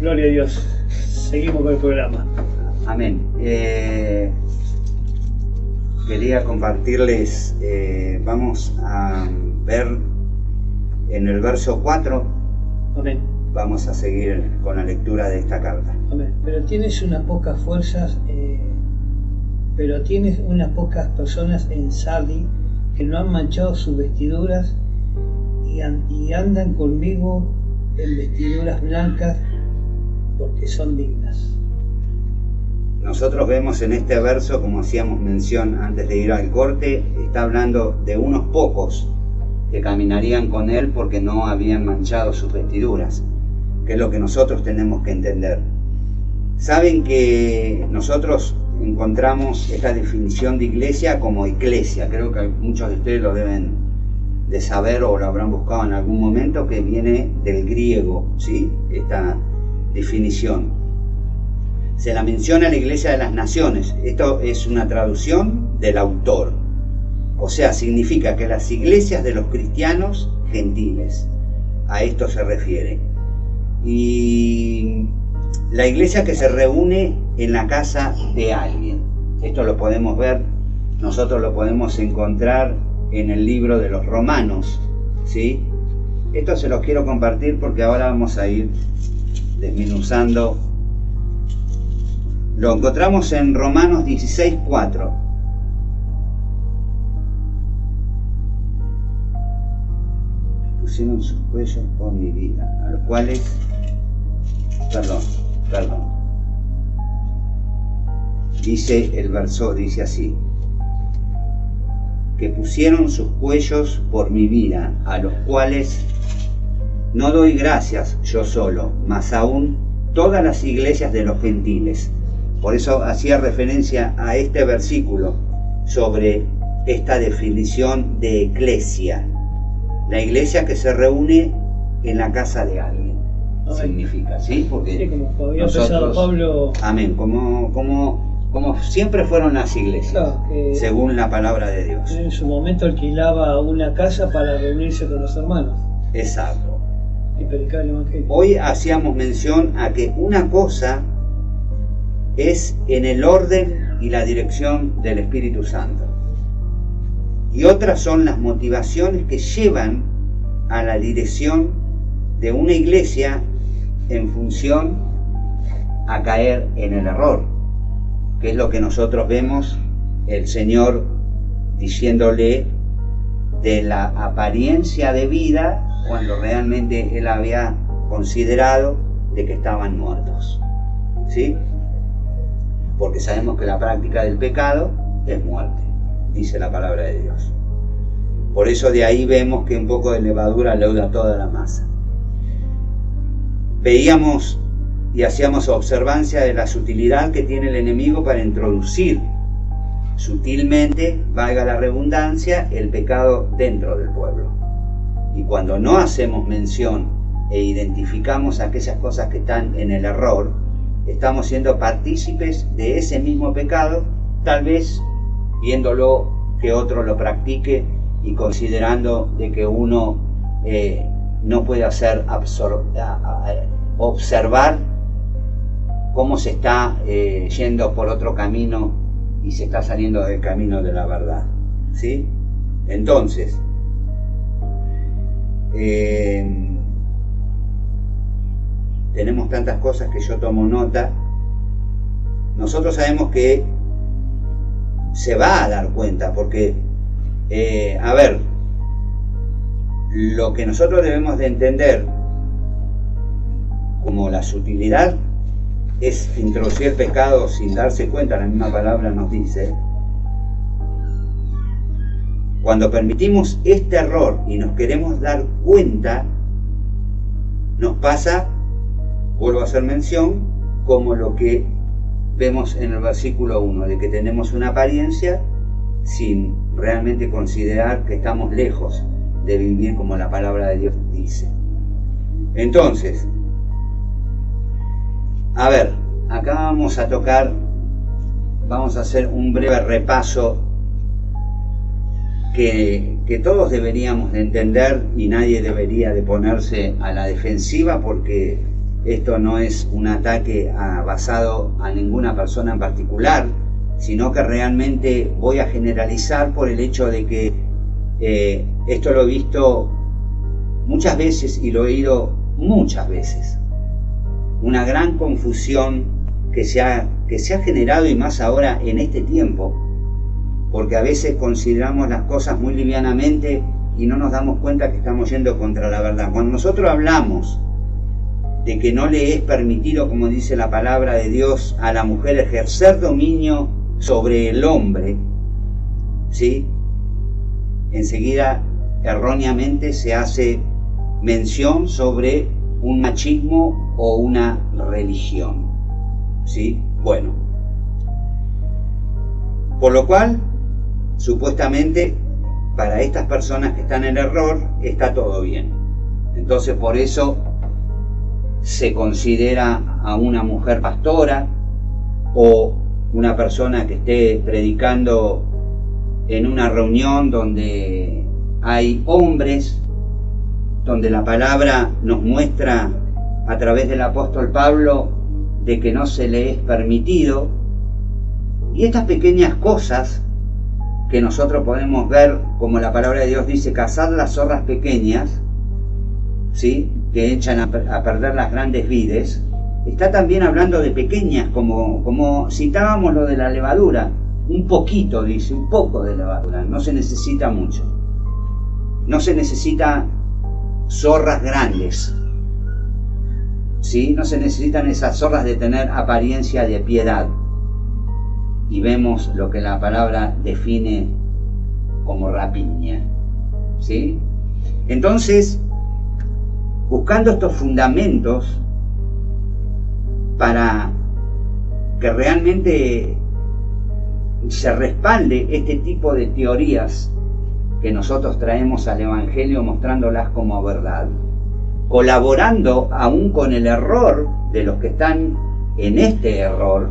Gloria a Dios. Seguimos con el programa. Amén. Quería compartirles, vamos a ver en el verso 4. Amén. Vamos a seguir con la lectura de esta carta. Amén. Pero tienes unas pocas fuerzas, pero tienes unas pocas personas en Sardi que no han manchado sus vestiduras y andan conmigo en vestiduras blancas porque son dignas. Nosotros vemos en este verso, como hacíamos mención antes de ir al corte, está hablando de unos pocos que caminarían con él porque no habían manchado sus vestiduras, que es lo que nosotros tenemos que entender. Saben que nosotros encontramos esta definición de iglesia como eclesia, creo que muchos de ustedes lo deben de saber o lo habrán buscado en algún momento, que viene del griego, ¿sí? Esta definición. Se la menciona la Iglesia de las Naciones. Esto es una traducción del autor. O sea, significa que las iglesias de los cristianos gentiles. A esto se refiere. Y la iglesia que se reúne en la casa de alguien. Esto lo podemos ver, nosotros lo podemos encontrar en el libro de los Romanos, ¿sí? Esto se los quiero compartir porque ahora vamos a ir desmenuzando. Lo encontramos en Romanos 16:4. Pusieron sus cuellos por mi vida, a los cuales, perdón. Dice el verso, dice así: que pusieron sus cuellos por mi vida, a los cuales no doy gracias yo solo, mas aún todas las iglesias de los gentiles. Por eso hacía referencia a este versículo sobre esta definición de eclesia. La iglesia que se reúne en la casa de alguien. Amén. Significa, ¿sí? Porque sí, como había empezado Pablo. Amén, como siempre fueron las iglesias, claro, según la palabra de Dios. En su momento alquilaba una casa para reunirse con los hermanos. Exacto. Y predicar el evangelio. Hoy hacíamos mención a que una cosa es en el orden y la dirección del Espíritu Santo. Y otras son las motivaciones que llevan a la dirección de una iglesia en función a caer en el error, que es lo que nosotros vemos el Señor diciéndole de la apariencia de vida cuando realmente Él había considerado de que estaban muertos, ¿sí? Porque sabemos que la práctica del pecado es muerte, dice la palabra de Dios. Por eso de ahí vemos que un poco de levadura leuda toda la masa. Veíamos y hacíamos observancia de la sutilidad que tiene el enemigo para introducir sutilmente, valga la redundancia, el pecado dentro del pueblo. Y cuando no hacemos mención e identificamos aquellas cosas que están en el error, estamos siendo partícipes de ese mismo pecado, tal vez viéndolo que otro lo practique y considerando de que uno no puede hacer observar cómo se está yendo por otro camino y se está saliendo del camino de la verdad, ¿sí? Entonces, tenemos tantas cosas que yo tomo nota. Nosotros sabemos que se va a dar cuenta porque, a ver, lo que nosotros debemos de entender como la sutilidad es introducir el pecado sin darse cuenta. La misma palabra nos dice: cuando permitimos este error y nos queremos dar cuenta, nos pasa, vuelvo a hacer mención, como lo que vemos en el versículo 1, de que tenemos una apariencia sin realmente considerar que estamos lejos de vivir como la palabra de Dios dice. Entonces, a ver, acá vamos a hacer un breve repaso que todos deberíamos de entender y nadie debería de ponerse a la defensiva porque esto no es un ataque basado a ninguna persona en particular, sino que realmente voy a generalizar por el hecho de que esto lo he visto muchas veces y lo he oído muchas veces. Una gran confusión que se ha generado, y más ahora en este tiempo, porque a veces consideramos las cosas muy livianamente y no nos damos cuenta que estamos yendo contra la verdad. Cuando nosotros hablamos de que no le es permitido, como dice la palabra de Dios, a la mujer ejercer dominio sobre el hombre, ¿sí? Enseguida erróneamente se hace mención sobre un machismo o una religión, ¿sí? Bueno, por lo cual, supuestamente, para estas personas que están en error, está todo bien. Entonces, por eso se considera a una mujer pastora o una persona que esté predicando en una reunión donde hay hombres, donde la palabra nos muestra a través del apóstol Pablo de que no se le es permitido. Y estas pequeñas cosas que nosotros podemos ver, como la palabra de Dios dice, cazar las zorras pequeñas, ¿sí?, que echan a perder las grandes vides, está también hablando de pequeñas, como citábamos lo de la levadura, un poquito, dice, un poco de levadura, no se necesita mucho, no se necesita zorras grandes, ¿sí? No se necesitan esas zorras de tener apariencia de piedad, y vemos lo que la palabra define como rapiña, ¿sí? Entonces, buscando estos fundamentos para que realmente se respalde este tipo de teorías que nosotros traemos al Evangelio, mostrándolas como verdad, colaborando aún con el error de los que están en este error,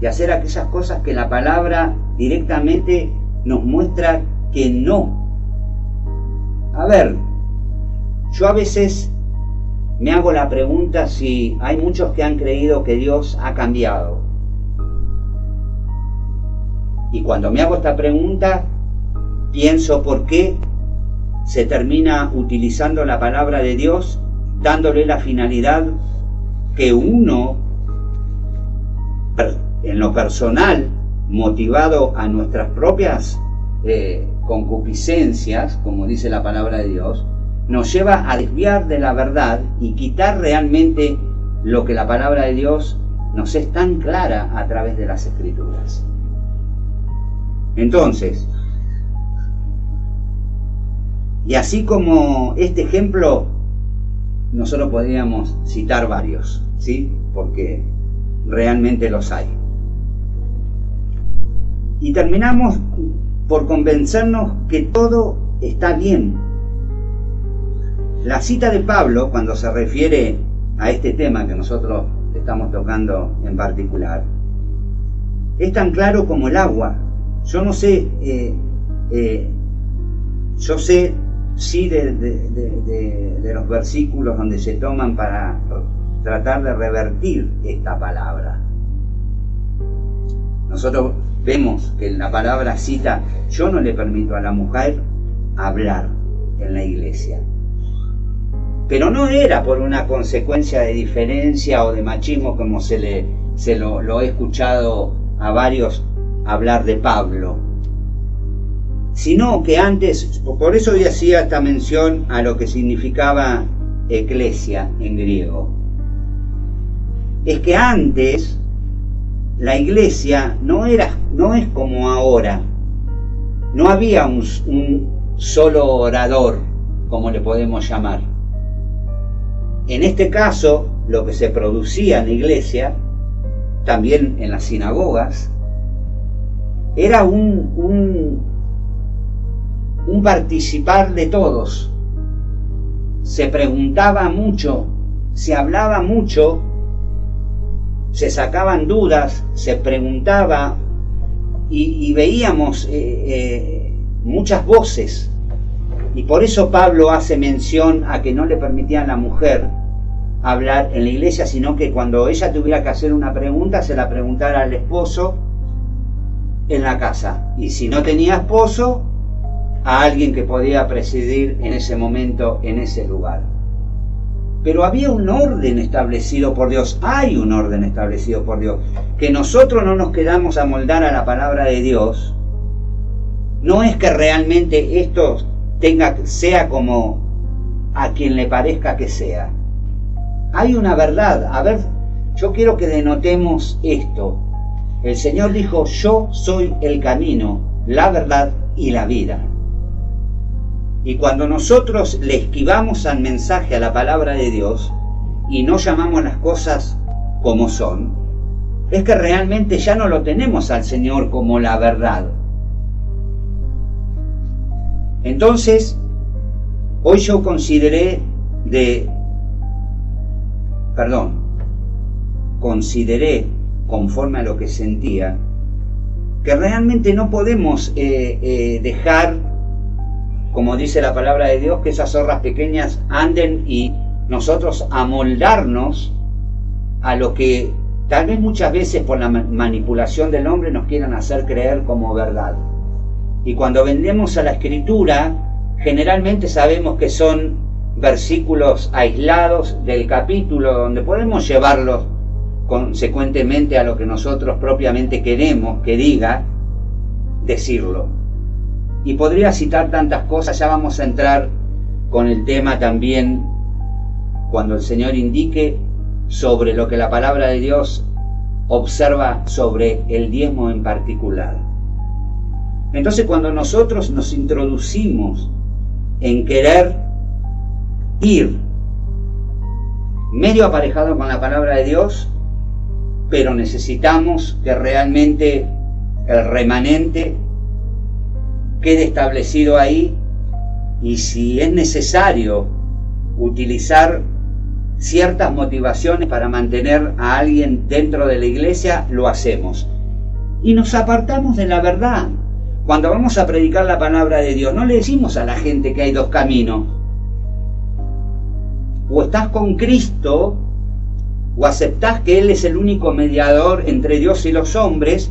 de hacer aquellas cosas que la palabra directamente nos muestra que no. A ver, yo a veces me hago la pregunta si hay muchos que han creído que Dios ha cambiado. Y cuando me hago esta pregunta, pienso por qué se termina utilizando la palabra de Dios, dándole la finalidad que uno, en lo personal, motivado a nuestras propias concupiscencias, como dice la palabra de Dios, nos lleva a desviar de la verdad y quitar realmente lo que la palabra de Dios nos es tan clara a través de las Escrituras. Entonces, y así como este ejemplo, nosotros podríamos citar varios, ¿sí? Porque realmente los hay. Y terminamos por convencernos que todo está bien. La cita de Pablo, cuando se refiere a este tema que nosotros estamos tocando en particular, es tan claro como el agua. Yo no sé, yo sé sí de los versículos donde se toman para tratar de revertir esta palabra. Nosotros vemos que la palabra cita: yo no le permito a la mujer hablar en la iglesia. Pero no era por una consecuencia de diferencia o de machismo, como lo he escuchado a varios hablar de Pablo, sino que antes, por eso yo hacía esta mención a lo que significaba eclesia en griego, es que antes la iglesia no es como ahora, no había un solo orador, como le podemos llamar. En este caso, lo que se producía en la iglesia, también en las sinagogas, era un participar de todos. Se preguntaba mucho, se hablaba mucho, se sacaban dudas, se preguntaba y veíamos muchas voces. Y por eso Pablo hace mención a que no le permitían a la mujer hablar en la iglesia, sino que cuando ella tuviera que hacer una pregunta, se la preguntara al esposo en la casa. Y si no tenía esposo, a alguien que podía presidir en ese momento, en ese lugar. Pero había un orden establecido por Dios, hay un orden establecido por Dios, que nosotros no nos quedamos a moldar a la palabra de Dios. No es que realmente esto sea como a quien le parezca que sea. Hay una verdad. A ver, yo quiero que denotemos esto. El Señor dijo: yo soy el camino, la verdad y la vida. Y cuando nosotros le esquivamos al mensaje, a la palabra de Dios, y no llamamos las cosas como son, es que realmente ya no lo tenemos al Señor como la verdad. Entonces, hoy yo consideré, conforme a lo que sentía, que realmente no podemos dejar, como dice la palabra de Dios, que esas zorras pequeñas anden y nosotros amoldarnos a lo que tal vez muchas veces por la manipulación del hombre nos quieran hacer creer como verdad. Y cuando vendemos a la Escritura, generalmente sabemos que son versículos aislados del capítulo, donde podemos llevarlos consecuentemente a lo que nosotros propiamente queremos que diga, decirlo. Y podría citar tantas cosas. Ya vamos a entrar con el tema también cuando el Señor indique sobre lo que la palabra de Dios observa sobre el diezmo en particular. Entonces, cuando nosotros nos introducimos en querer ir medio aparejado con la palabra de Dios, pero necesitamos que realmente el remanente quede establecido ahí, y si es necesario utilizar ciertas motivaciones para mantener a alguien dentro de la iglesia, lo hacemos. Y nos apartamos de la verdad. Cuando vamos a predicar la palabra de Dios, no le decimos a la gente que hay dos caminos. O estás con Cristo, o aceptás que Él es el único mediador entre Dios y los hombres,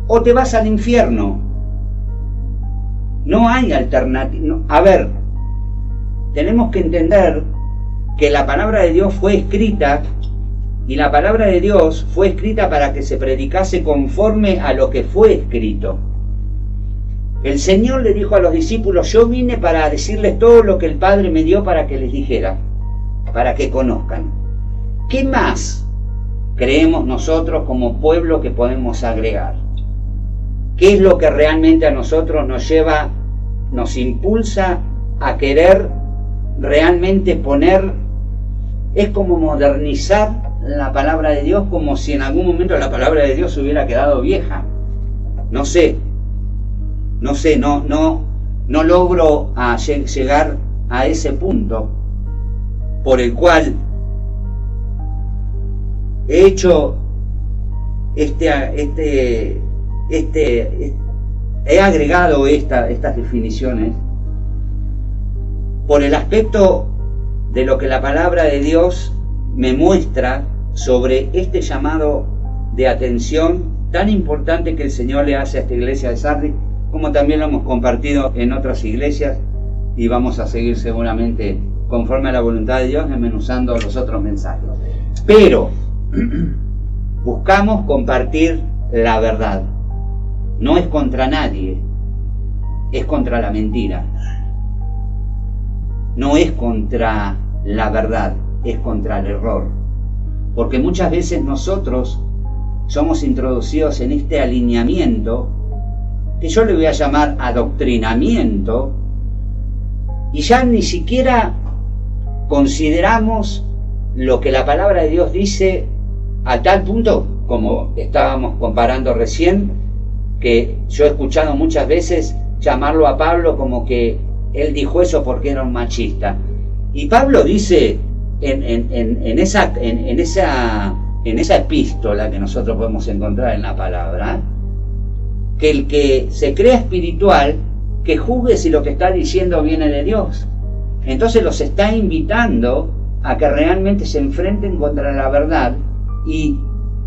o te vas al infierno. No hay alternativa. A ver, tenemos que entender que la palabra de Dios fue escrita, y la palabra de Dios fue escrita para que se predicase conforme a lo que fue escrito. El Señor le dijo a los discípulos: yo vine para decirles todo lo que el Padre me dio para que les dijera, para que conozcan. ¿Qué más creemos nosotros como pueblo que podemos agregar? ¿Qué es lo que realmente a nosotros nos impulsa a querer realmente poner? Es como modernizar la palabra de Dios, como si en algún momento la palabra de Dios hubiera quedado vieja. No logro llegar a ese punto por el cual he hecho he agregado estas definiciones por el aspecto de lo que la palabra de Dios me muestra sobre este llamado de atención tan importante que el Señor le hace a esta iglesia de Sardis, como también lo hemos compartido en otras iglesias, y vamos a seguir seguramente conforme a la voluntad de Dios desmenuzando los otros mensajes. Pero buscamos compartir la verdad. No es contra nadie, es contra la mentira. No es contra la verdad, es contra el error. Porque muchas veces nosotros somos introducidos en este alineamiento, que yo le voy a llamar adoctrinamiento, y ya ni siquiera consideramos lo que la palabra de Dios dice, a tal punto, como estábamos comparando recién, que yo he escuchado muchas veces llamarlo a Pablo como que él dijo eso porque era un machista. Y Pablo dice en esa epístola que nosotros podemos encontrar en la palabra, que el que se crea espiritual, que juzgue si lo que está diciendo viene de Dios. Entonces los está invitando a que realmente se enfrenten contra la verdad y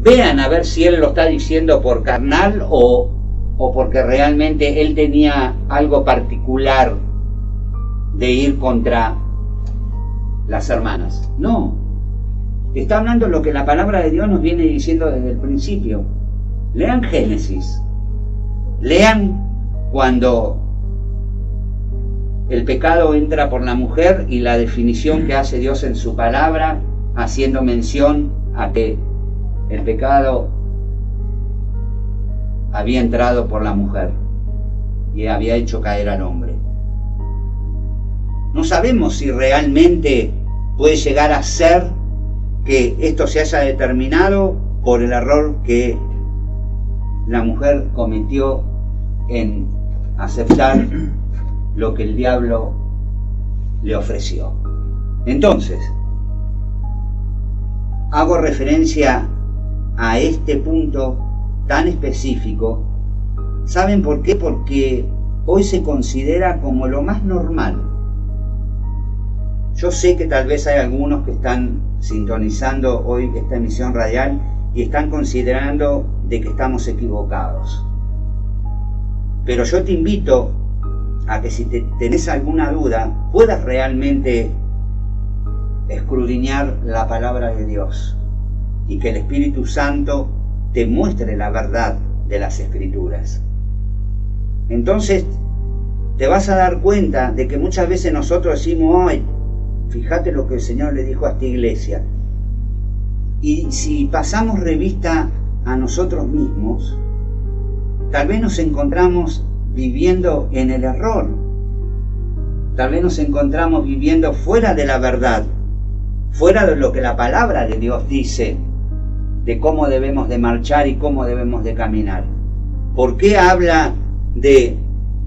vean a ver si él lo está diciendo por carnal o porque realmente él tenía algo particular de ir contra las hermanas. No, está hablando lo que la palabra de Dios nos viene diciendo desde el principio. Lean Génesis, lean cuando el pecado entra por la mujer y la definición que hace Dios en su palabra, haciendo mención a que el pecado había entrado por la mujer y había hecho caer al hombre. No sabemos si realmente puede llegar a ser que esto se haya determinado por el error que la mujer cometió en aceptar lo que el diablo le ofreció. Entonces, hago referencia a este punto tan específico. ¿Saben por qué? Porque hoy se considera como lo más normal. Yo sé que tal vez hay algunos que están sintonizando hoy esta emisión radial y están considerando de que estamos equivocados. Pero yo te invito a que si tenés alguna duda, puedas realmente escudriñar la palabra de Dios y que el Espíritu Santo te muestre la verdad de las Escrituras. Entonces te vas a dar cuenta de que muchas veces nosotros decimos, ay, fíjate lo que el Señor le dijo a esta iglesia. Y si pasamos revista a nosotros mismos, tal vez nos encontramos viviendo en el error. Tal vez nos encontramos viviendo fuera de la verdad, fuera de lo que la palabra de Dios dice, de cómo debemos de marchar y cómo debemos de caminar. ¿Por qué habla de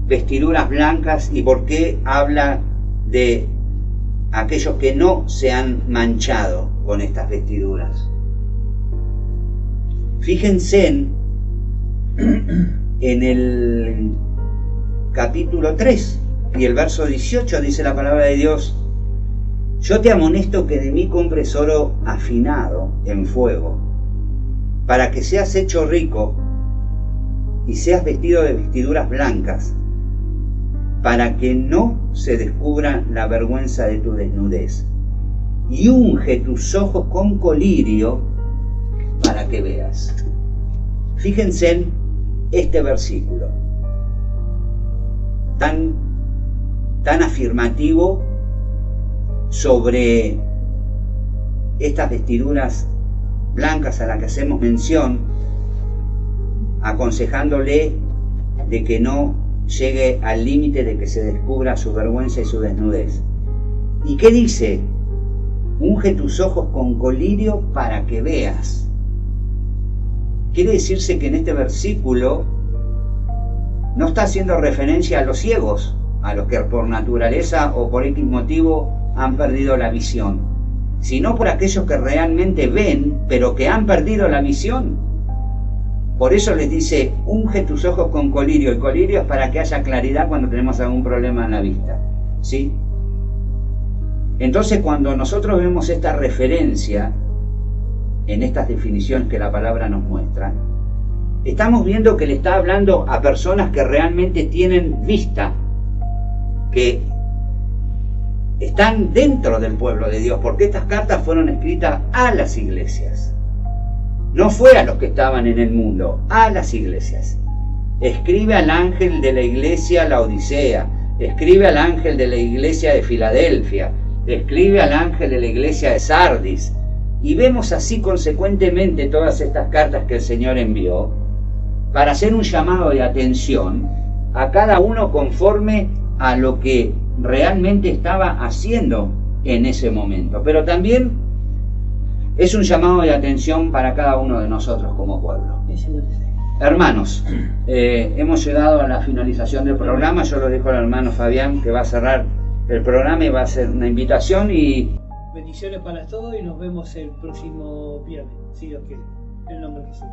vestiduras blancas y por qué habla de aquellos que no se han manchado con estas vestiduras? Fíjense en el capítulo 3 y el verso 18 dice la palabra de Dios: yo te amonesto que de mí compres oro afinado en fuego, para que seas hecho rico y seas vestido de vestiduras blancas, para que no se descubra la vergüenza de tu desnudez, y unge tus ojos con colirio para que veas. Fíjense en este versículo tan afirmativo sobre estas vestiduras blancas a las que hacemos mención, aconsejándole de que no llegue al límite de que se descubra su vergüenza y su desnudez. ¿Y qué dice? Unge tus ojos con colirio para que veas. Quiere decirse que en este versículo no está haciendo referencia a los ciegos, a los que por naturaleza o por X motivo han perdido la visión, sino por aquellos que realmente ven, pero que han perdido la visión. Por eso les dice, unge tus ojos con colirio. El colirio es para que haya claridad cuando tenemos algún problema en la vista, ¿sí? Entonces, cuando nosotros vemos esta referencia en estas definiciones que la palabra nos muestra, estamos viendo que le está hablando a personas que realmente tienen vista, que están dentro del pueblo de Dios, porque estas cartas fueron escritas a las iglesias. No fue a los que estaban en el mundo, a las iglesias. Escribe al ángel de la iglesia Laodicea, escribe al ángel de la iglesia de Filadelfia, escribe al ángel de la iglesia de Sardis. Y vemos así consecuentemente todas estas cartas que el Señor envió para hacer un llamado de atención a cada uno conforme a lo que realmente estaba haciendo en ese momento. Pero también es un llamado de atención para cada uno de nosotros como pueblo. Hermanos, hemos llegado a la finalización del programa. Yo lo dejo al hermano Fabián, que va a cerrar el programa y va a hacer una invitación. Y bendiciones para todos y nos vemos el próximo viernes, si Dios quiere. En el nombre de Jesús.